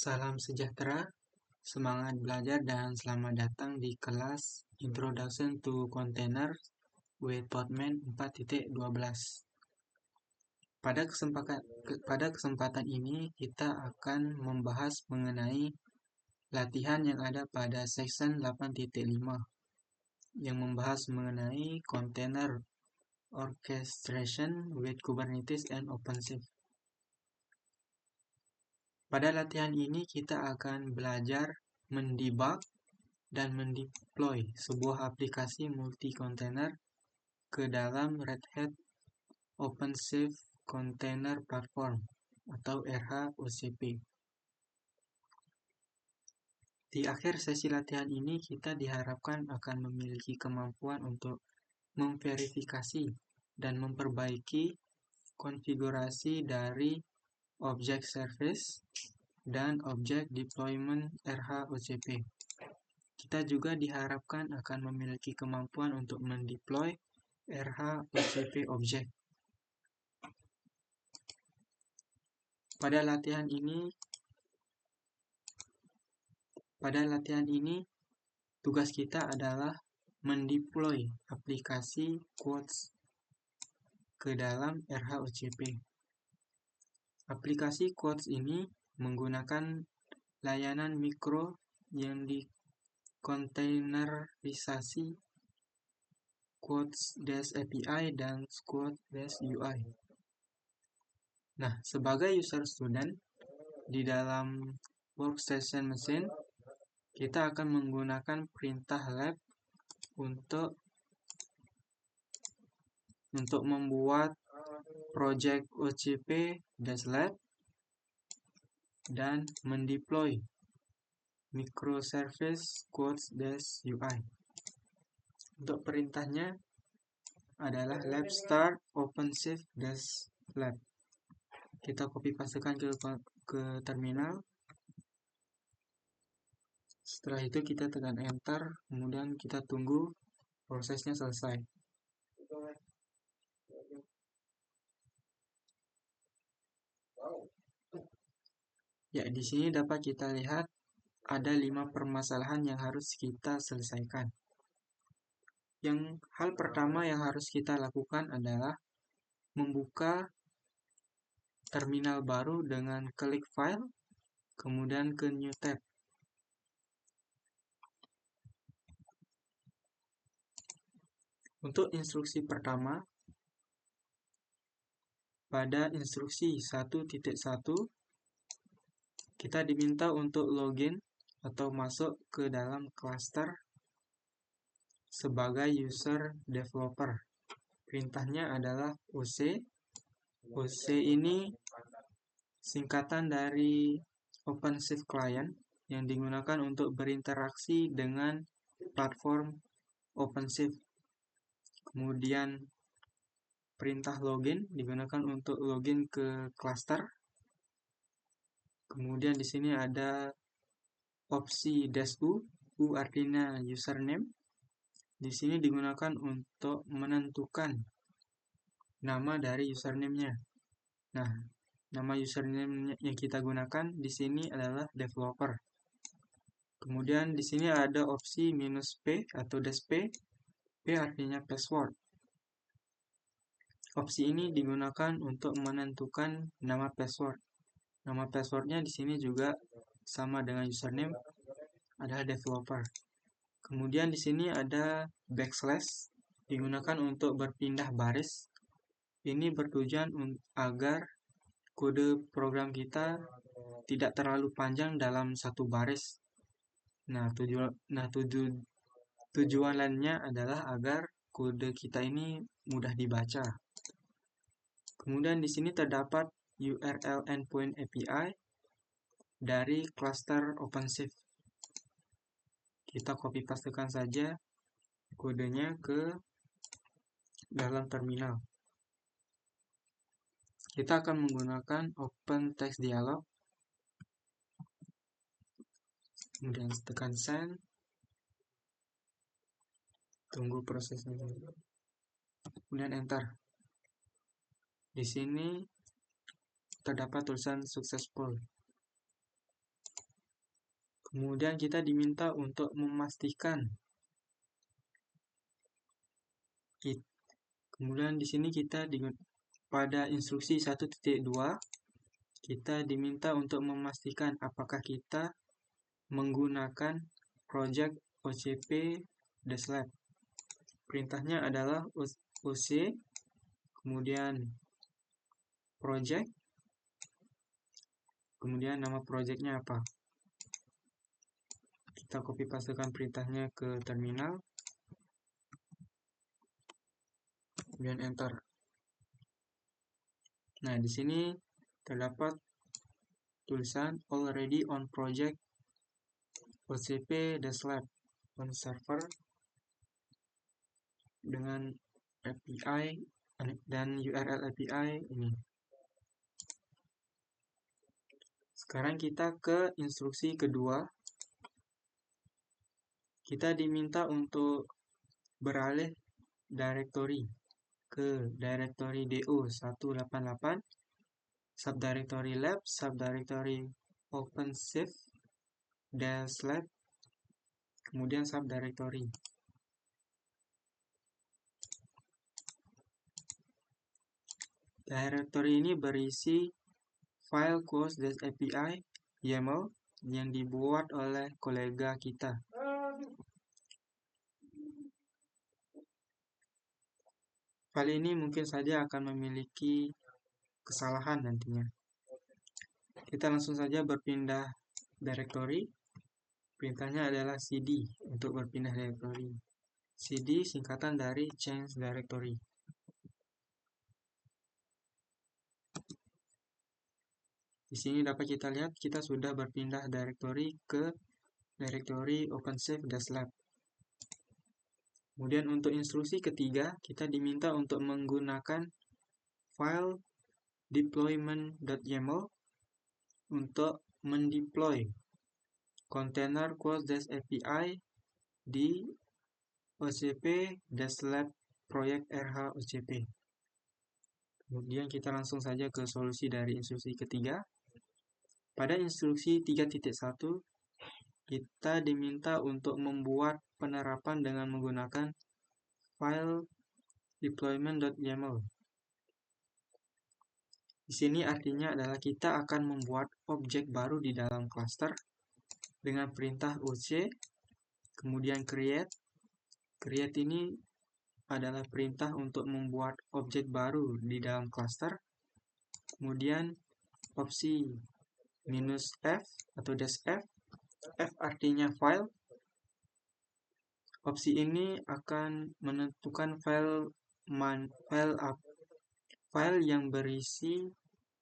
Salam sejahtera, semangat belajar dan selamat datang di kelas Introduction to Container with Podman 4.12. Pada kesempatan ini kita akan membahas mengenai latihan yang ada pada section 8.5 yang membahas mengenai Container Orchestration with Kubernetes and OpenShift. Pada latihan ini kita akan belajar mendebug dan mendeploy sebuah aplikasi multi-container ke dalam Red Hat OpenShift Container Platform atau RHOCP. Di akhir sesi latihan ini kita diharapkan akan memiliki kemampuan untuk memverifikasi dan memperbaiki konfigurasi dari object service dan object deployment RHOCP. Kita juga diharapkan akan memiliki kemampuan untuk mendeploy RHOCP object. Pada latihan ini, tugas kita adalah mendeploy aplikasi Quartz ke dalam RHOCP. Aplikasi Quartz ini menggunakan layanan mikro yang dikontainerisasi Quartz-API dan Quartz-UI. Nah, sebagai user student di dalam workstation mesin, kita akan menggunakan perintah lab untuk membuat project OCP-lab dan mendeploy microservice Quartz-UI. Untuk perintahnya adalah lab start OpenShift-lab. Kita copy pastekan ke terminal. Setelah itu kita tekan enter, kemudian kita tunggu prosesnya selesai. Ya, di sini dapat kita lihat ada 5 permasalahan yang harus kita selesaikan. Yang hal pertama yang harus kita lakukan adalah membuka terminal baru dengan klik file, kemudian ke new tab. Untuk instruksi pertama, pada instruksi 1.1, kita diminta untuk login atau masuk ke dalam cluster sebagai user developer. Perintahnya adalah OC. OC ini singkatan dari OpenShift Client yang digunakan untuk berinteraksi dengan platform OpenShift. Kemudian perintah login digunakan untuk login ke cluster. Kemudian di sini ada opsi -u, u artinya username. Di sini digunakan untuk menentukan nama dari username-nya. Nah, nama username yang kita gunakan di sini adalah developer. Kemudian di sini ada opsi -p atau -p. P artinya password. Opsi ini digunakan untuk menentukan nama password. Nama passwordnya di sini juga sama dengan username, adalah developer. Kemudian di sini ada backslash, digunakan untuk berpindah baris. Ini bertujuan agar kode program kita tidak terlalu panjang dalam satu baris. Tujuan lainnya adalah agar kode kita ini mudah dibaca. Kemudian di sini terdapat URL endpoint API dari cluster OpenShift. Kita copy pastekan saja kodenya ke dalam terminal. Kita akan menggunakan Open Text Dialog. Kemudian tekan send. Tunggu prosesnya dulu. Kemudian enter. Di sini terdapat tulisan successful. Kemudian kita diminta untuk memastikan. Kemudian di sini kita pada instruksi 1.2 kita diminta untuk memastikan apakah kita menggunakan project ocp-lab. Perintahnya adalah oc, kemudian project, kemudian nama projectnya apa. Kita copy pastekan perintahnya ke terminal, kemudian enter. Nah, di sini terdapat tulisan already on project ocp-lab on server dengan API dan URL API ini. Sekarang kita ke instruksi kedua. Kita diminta untuk beralih directory ke directory do188, subdirectory lab, subdirectory OpenShift, lab, kemudian subdirectory. Directory ini berisi file course.api YAML yang dibuat oleh kolega kita. File ini mungkin saja akan memiliki kesalahan nantinya. Kita langsung saja berpindah directory. Perintahnya adalah cd untuk berpindah directory. cd singkatan dari change directory. Di sini dapat kita lihat kita sudah berpindah directory ke directory OpenShift-lab. Kemudian untuk instruksi ketiga, kita diminta untuk menggunakan file deployment.yaml untuk mendeploy kontainer course-api di ocp-lab proyek RH OCP. Kemudian kita langsung saja ke solusi dari instruksi ketiga. Pada instruksi 3.1, kita diminta untuk membuat penerapan dengan menggunakan file deployment.yaml. Di sini artinya adalah kita akan membuat objek baru di dalam cluster dengan perintah oc, kemudian create. Create ini adalah perintah untuk membuat objek baru di dalam cluster. Kemudian opsi -f atau -f, f artinya file. Opsi ini akan menentukan file yang berisi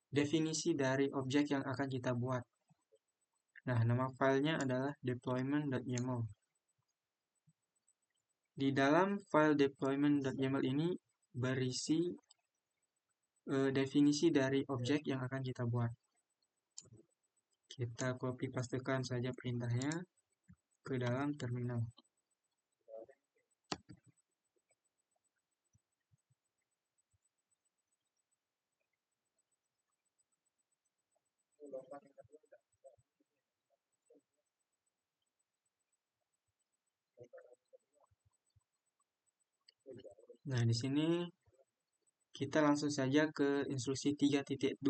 definisi dari objek yang akan kita buat. Nah, nama filenya adalah deployment.yaml. Di dalam file deployment.yaml ini berisi definisi dari objek yang akan kita buat. Kita copy pastekan saja perintahnya ke dalam terminal. Nah, di sini kita langsung saja ke instruksi 3.2.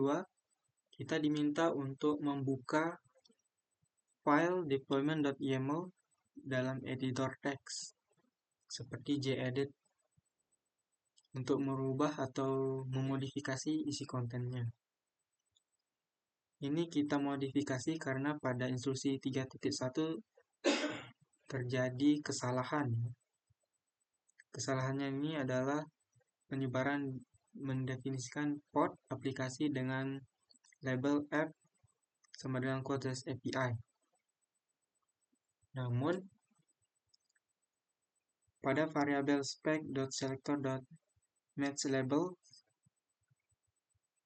Kita diminta untuk membuka file deployment.yaml dalam editor teks seperti gedit untuk merubah atau memodifikasi isi kontennya. Ini kita modifikasi karena pada instruksi 3.1 terjadi kesalahan. Kesalahannya ini adalah penyebaran mendefinisikan port aplikasi dengan label app sama dengan course.api. Namun pada variabel spec.selector.matchLabel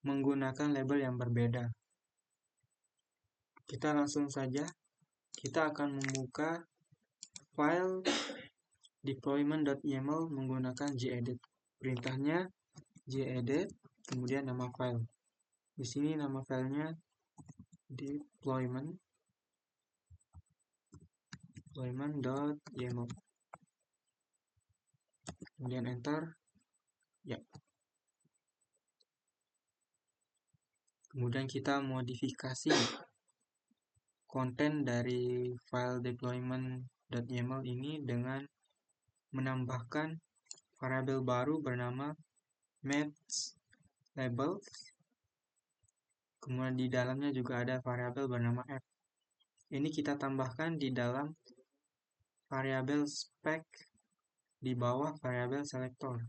menggunakan label yang berbeda. Kita langsung saja, kita akan membuka file deployment.yaml menggunakan gedit. Perintahnya gedit, kemudian nama file. Di sini nama filenya deployment. deployment.yaml. Kemudian enter. Ya. Kemudian kita modifikasi konten dari file deployment.yaml ini dengan menambahkan variabel baru bernama match label. Kemudian di dalamnya juga ada variabel bernama app. Ini kita tambahkan di dalam variabel spec di bawah variabel selector.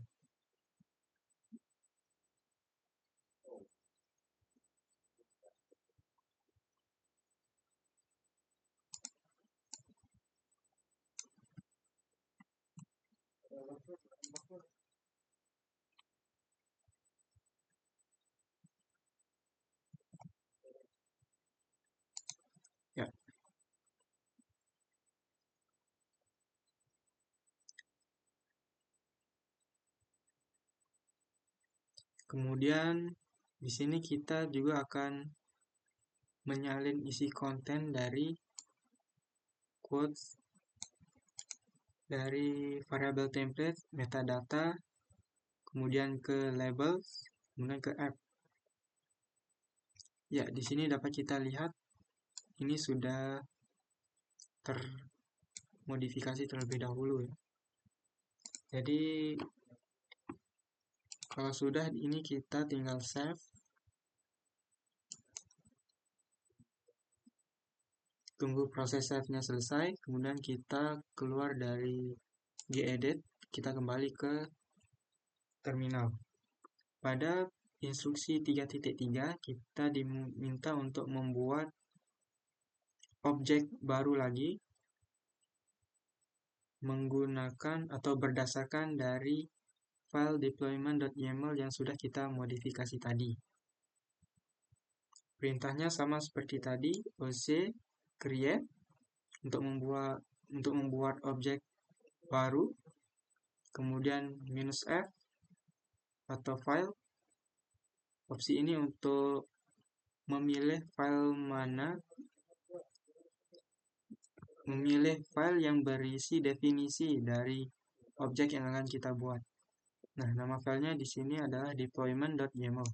Ya. Kemudian di sini kita juga akan menyalin isi konten dari quotes dari variabel template, metadata, kemudian ke labels, kemudian ke app. Ya, di sini dapat kita lihat ini sudah termodifikasi terlebih dahulu ya. Jadi kalau sudah ini kita tinggal save. Tunggu proses save-nya selesai, kemudian kita keluar dari gedit, kita kembali ke terminal. Pada instruksi 3.3 kita diminta untuk membuat objek baru lagi menggunakan atau berdasarkan dari file deployment.yaml yang sudah kita modifikasi tadi. Perintahnya sama seperti tadi, oc create untuk membuat objek baru, kemudian -f atau file. Opsi ini untuk memilih file yang berisi definisi dari objek yang akan kita buat. Nah, nama filenya di sini adalah deployment.yaml.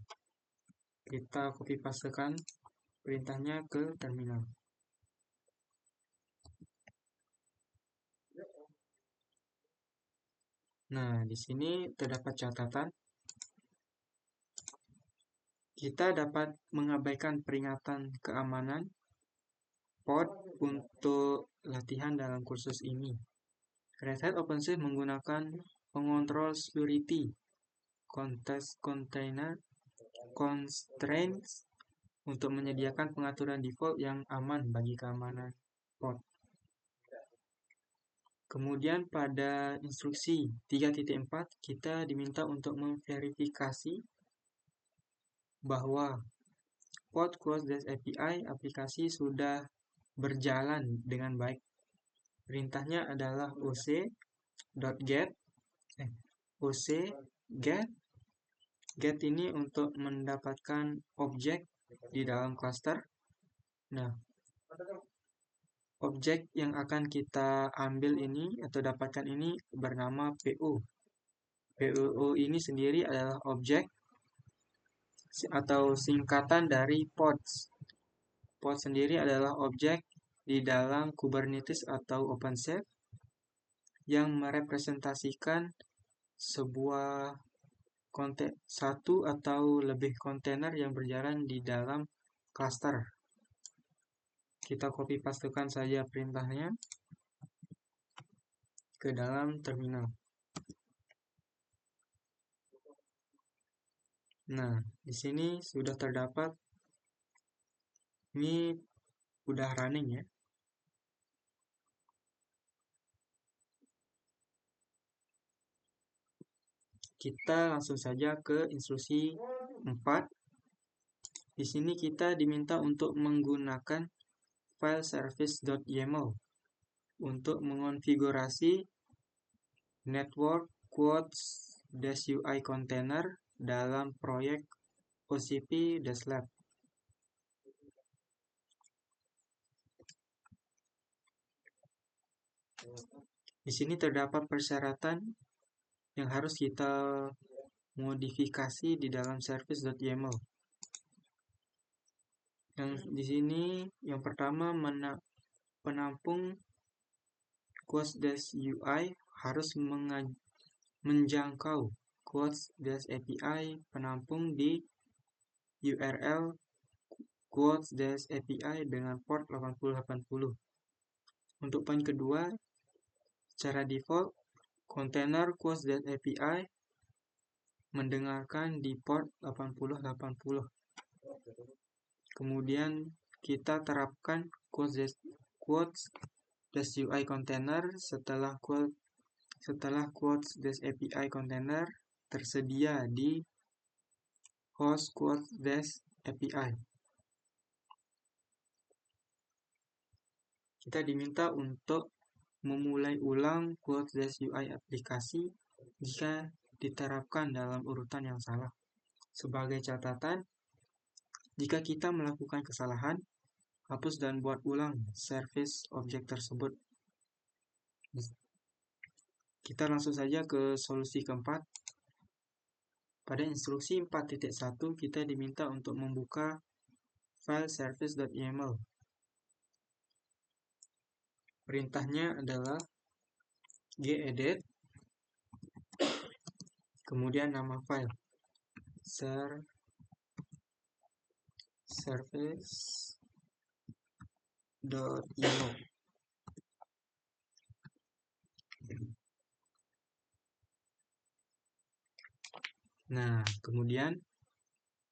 Kita copy pastekan perintahnya ke terminal. Nah, di sini terdapat catatan. Kita dapat mengabaikan peringatan keamanan pod untuk latihan dalam kursus ini. Red Hat OpenShift menggunakan pengontrol security constraints untuk menyediakan pengaturan default yang aman bagi keamanan pod. Kemudian pada instruksi 3.4 kita diminta untuk memverifikasi bahwa pod cross-API aplikasi sudah berjalan dengan baik. Perintahnya adalah get ini untuk mendapatkan objek di dalam cluster. Nah, objek yang akan kita ambil ini atau dapatkan ini bernama PO. PO ini sendiri adalah objek atau singkatan dari pods. Pod sendiri adalah objek di dalam Kubernetes atau OpenShift yang merepresentasikan sebuah satu atau lebih kontainer yang berjalan di dalam cluster. Kita copy pastekan saja perintahnya ke dalam terminal. Nah, di sini sudah terdapat, ini udah running ya. Kita langsung saja ke instruksi 4. Di sini kita diminta untuk menggunakan file service.yaml untuk mengonfigurasi network quotes-ui container dalam proyek OCP-lab. Di sini terdapat persyaratan yang harus kita modifikasi di dalam service.yml. Yang di sini yang pertama penampung quotes-ui harus menjangkau quotes-api penampung di URL quotes-api dengan port 8080. Untuk poin kedua, secara default kontainer quotes.api mendengarkan di port 8080. Kemudian kita terapkan quotes-ui container setelah quotes-api container tersedia di host quotes-api. Kita diminta untuk memulai ulang quotes-ui aplikasi jika diterapkan dalam urutan yang salah. Sebagai catatan, jika kita melakukan kesalahan, hapus dan buat ulang service objek tersebut. Kita langsung saja ke solusi keempat. Pada instruksi 4.1 kita diminta untuk membuka file service.yml. Perintahnya adalah gedit, kemudian nama file service.yml. Nah, kemudian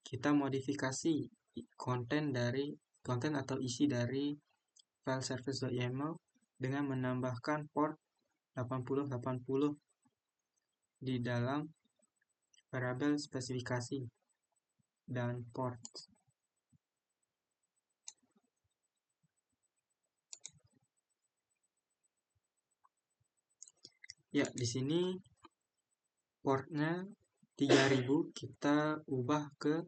kita modifikasi konten atau isi dari file service.yml dengan menambahkan port 8080 di dalam variabel spesifikasi dan port. Ya, di sini portnya 3000 kita ubah ke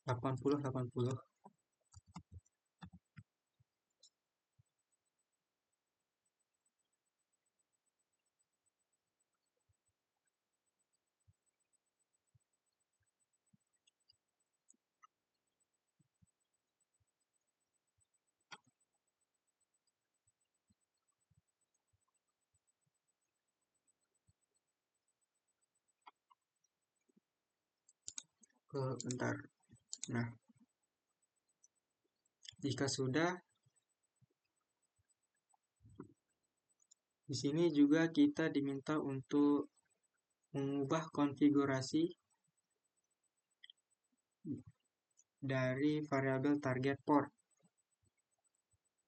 8080. Bentar. Nah, jika sudah, di sini juga kita diminta untuk mengubah konfigurasi dari variabel target port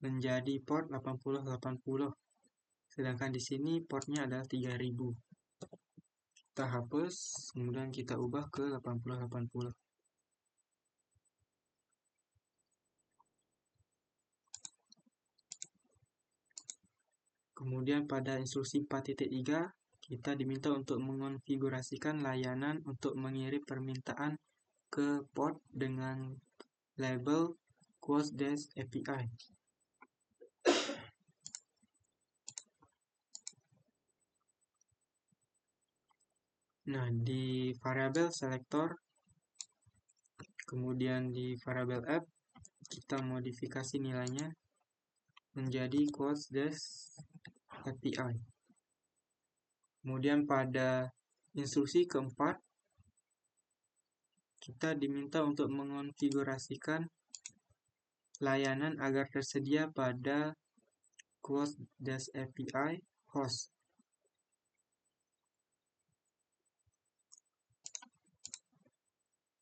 menjadi port 8080. Sedangkan di sini portnya adalah 3000. Kita hapus, kemudian kita ubah ke 8080. Kemudian pada instruksi 4.3 kita diminta untuk mengonfigurasikan layanan untuk mengirim permintaan ke port dengan label quotes-api. Nah, di variabel selector, kemudian di variabel app, kita modifikasi nilainya menjadi quotes-api. Kemudian pada instruksi keempat, kita diminta untuk mengonfigurasikan layanan agar tersedia pada quotes-api host.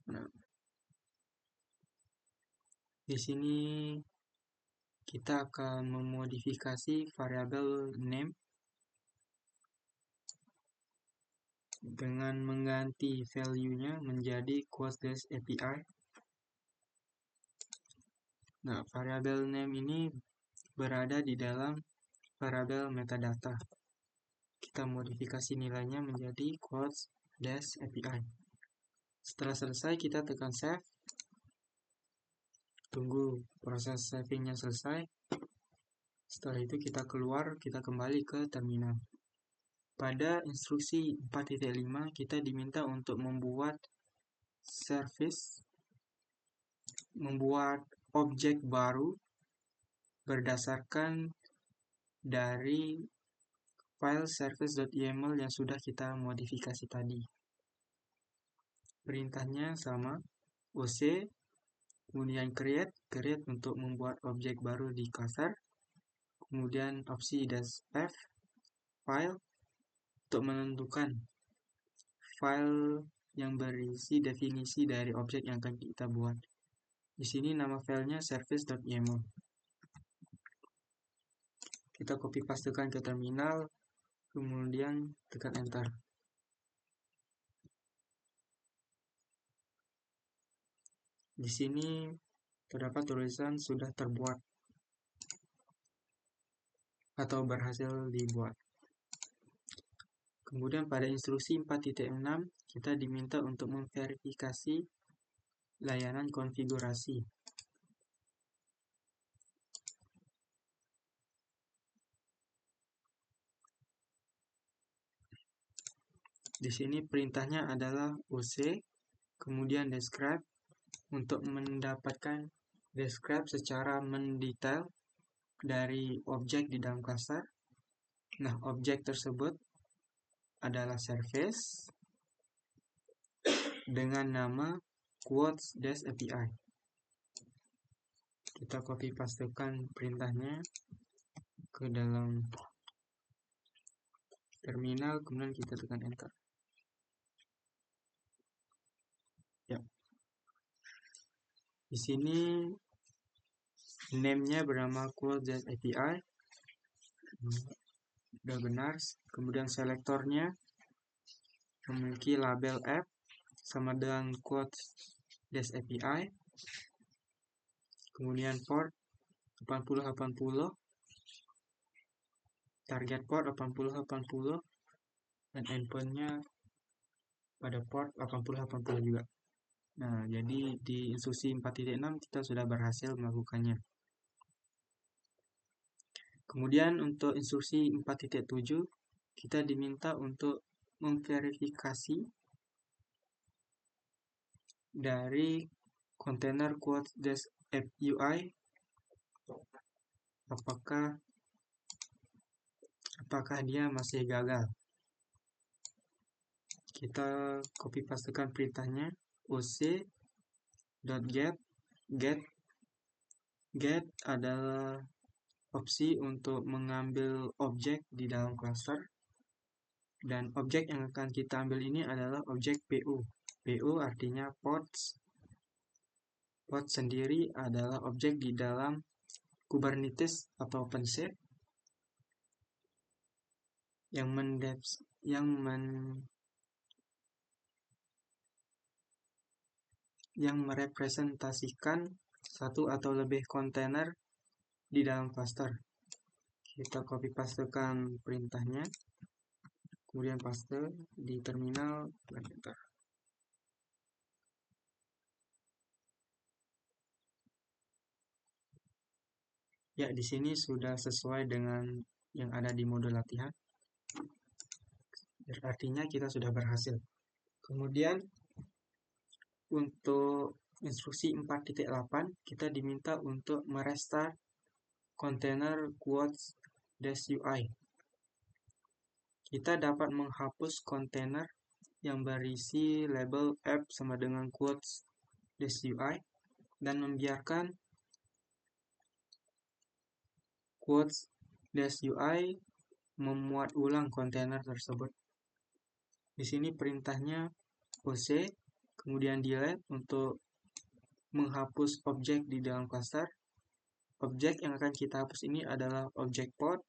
Nah, di sini kita akan memodifikasi variabel name dengan mengganti value-nya menjadi quotes-api. Nah, variabel name ini berada di dalam variabel metadata. Kita modifikasi nilainya menjadi quotes-api. Setelah selesai, kita tekan save. Tunggu proses savingnya selesai. Setelah itu kita keluar, kita kembali ke terminal. Pada instruksi 4.5 kita diminta untuk membuat objek baru berdasarkan dari file service.yml yang sudah kita modifikasi tadi. Perintahnya sama, oc, kemudian create untuk membuat objek baru di cluster, kemudian opsi -f, file, untuk menentukan file yang berisi definisi dari objek yang akan kita buat. Di sini nama filenya service.yml. Kita copy pastekan ke terminal, kemudian tekan enter. Di sini terdapat tulisan sudah terbuat atau berhasil dibuat. Kemudian pada instruksi 4.6 kita diminta untuk memverifikasi layanan konfigurasi. Di sini perintahnya adalah oc, kemudian describe untuk mendapatkan describe secara mendetail dari objek di dalam cluster. Nah, objek tersebut adalah service dengan nama quotes-api. Kita copy pastekan perintahnya ke dalam terminal, kemudian kita tekan enter. Ya. Di sini name-nya bernama quotes-api. Sudah benar. Kemudian selektornya memiliki label app sama dengan quotes-api. Kemudian port 8080, target port 8080, dan endpoint-nya pada port 8080 juga. Nah, jadi di instruksi 4.6 kita sudah berhasil melakukannya. Kemudian untuk instruksi 4.7 kita diminta untuk memverifikasi dari kontainer quotes-api apakah dia masih gagal. Kita copy pastekan perintahnya oc.get adalah opsi untuk mengambil objek di dalam cluster, dan objek yang akan kita ambil ini adalah objek PO. PO artinya pods. Pods sendiri adalah objek di dalam Kubernetes atau OpenShift yang merepresentasikan satu atau lebih kontainer di dalam cluster. Kita copy pastekan perintahnya, kemudian paste di terminal, dan enter. Ya, di sini sudah sesuai dengan yang ada di modul latihan. Artinya kita sudah berhasil. Kemudian untuk instruksi 4.8 kita diminta untuk merestart kontainer quotes-ui. Kita dapat menghapus kontainer yang berisi label app sama dengan quotes-ui dan membiarkan quotes-ui memuat ulang kontainer tersebut. Di sini perintahnya oc, kemudian delete untuk menghapus objek di dalam cluster. Objek yang akan kita hapus ini adalah objek pod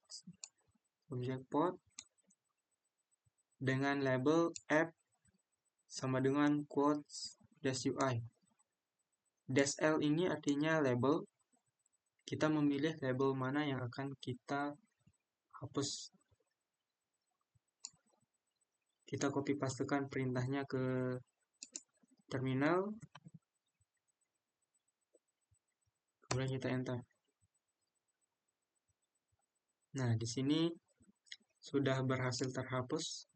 dengan label app sama dengan quotes-ui. -l ini artinya label. Kita memilih label mana yang akan kita hapus. Kita copy pastekan perintahnya ke terminal, kemudian kita enter. Nah, di sini sudah berhasil terhapus.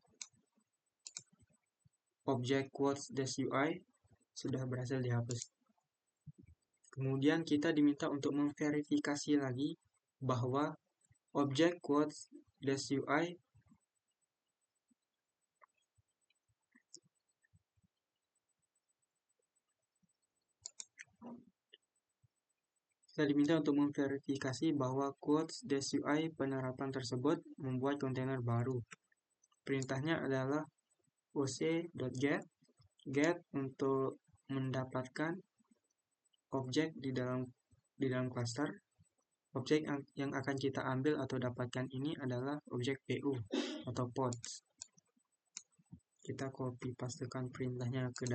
Objek quotes-ui sudah berhasil dihapus. Kemudian kita diminta untuk memverifikasi lagi bahwa objek quotes-ui quotes-ui penerapan tersebut membuat kontainer baru. Perintahnya adalah oc.get untuk mendapatkan objek di dalam cluster. Objek yang akan kita ambil atau dapatkan ini adalah objek PU atau pods. Kita copy pastekan perintahnya ke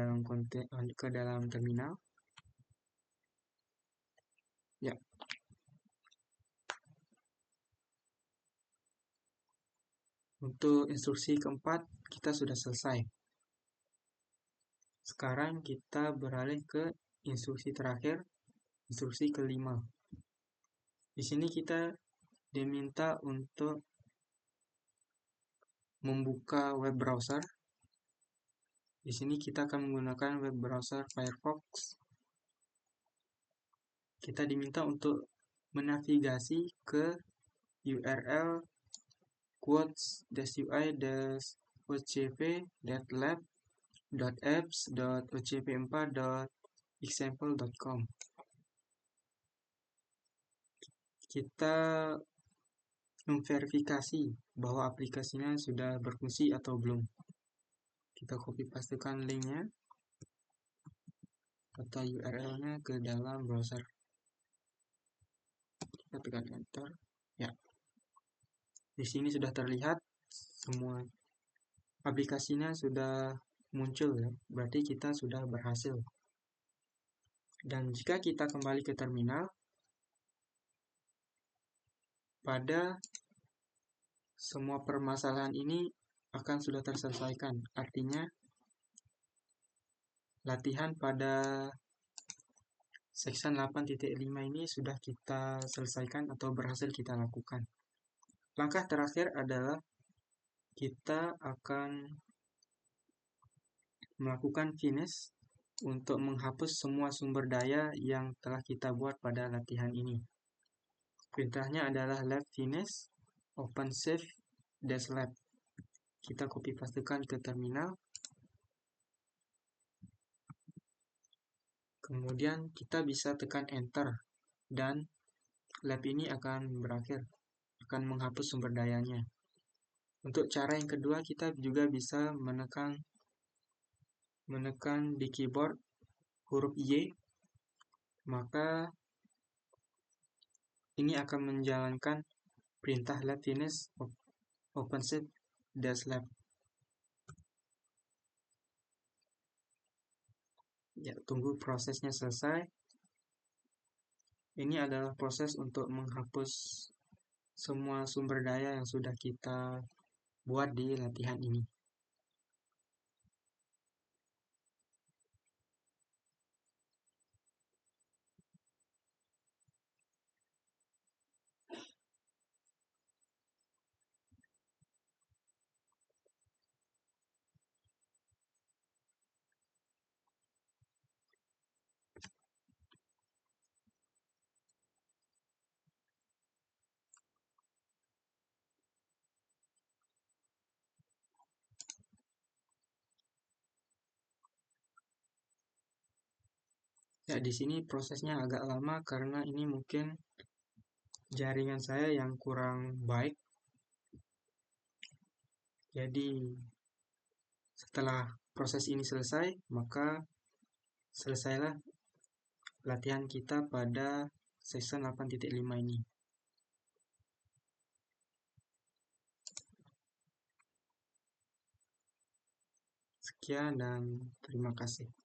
dalam terminal. Ya. Untuk instruksi keempat kita sudah selesai. Sekarang kita beralih ke instruksi terakhir, instruksi kelima. Di sini kita diminta untuk membuka web browser. Di sini kita akan menggunakan web browser Firefox. Kita diminta untuk menavigasi ke URL quotes-ui.lab.apps.ocp4.example.com. Kita memverifikasi bahwa aplikasinya sudah berfungsi atau belum. Kita copy pastekan linknya atau URL-nya ke dalam browser. Kita tekan enter. Ya. Di sini sudah terlihat semua aplikasinya sudah muncul ya. Berarti kita sudah berhasil. Dan jika kita kembali ke terminal, pada semua permasalahan ini akan sudah terselesaikan. Artinya latihan pada section 8.5 ini sudah kita selesaikan atau berhasil kita lakukan. Langkah terakhir adalah kita akan melakukan finish untuk menghapus semua sumber daya yang telah kita buat pada latihan ini. Perintahnya adalah lab finish OpenShift-lab. Kita copy pastekan ke terminal. Kemudian kita bisa tekan enter dan lab ini akan berakhir, akan menghapus sumber dayanya. Untuk cara yang kedua kita juga bisa menekan di keyboard huruf Y, maka ini akan menjalankan perintah lab finish OpenShift-lab. Ya, tunggu prosesnya selesai. Ini adalah proses untuk menghapus semua sumber daya yang sudah kita buat di latihan ini. Ya, di sini prosesnya agak lama karena ini mungkin jaringan saya yang kurang baik. Jadi, setelah proses ini selesai, maka selesailah latihan kita pada section 8.5 ini. Sekian dan terima kasih.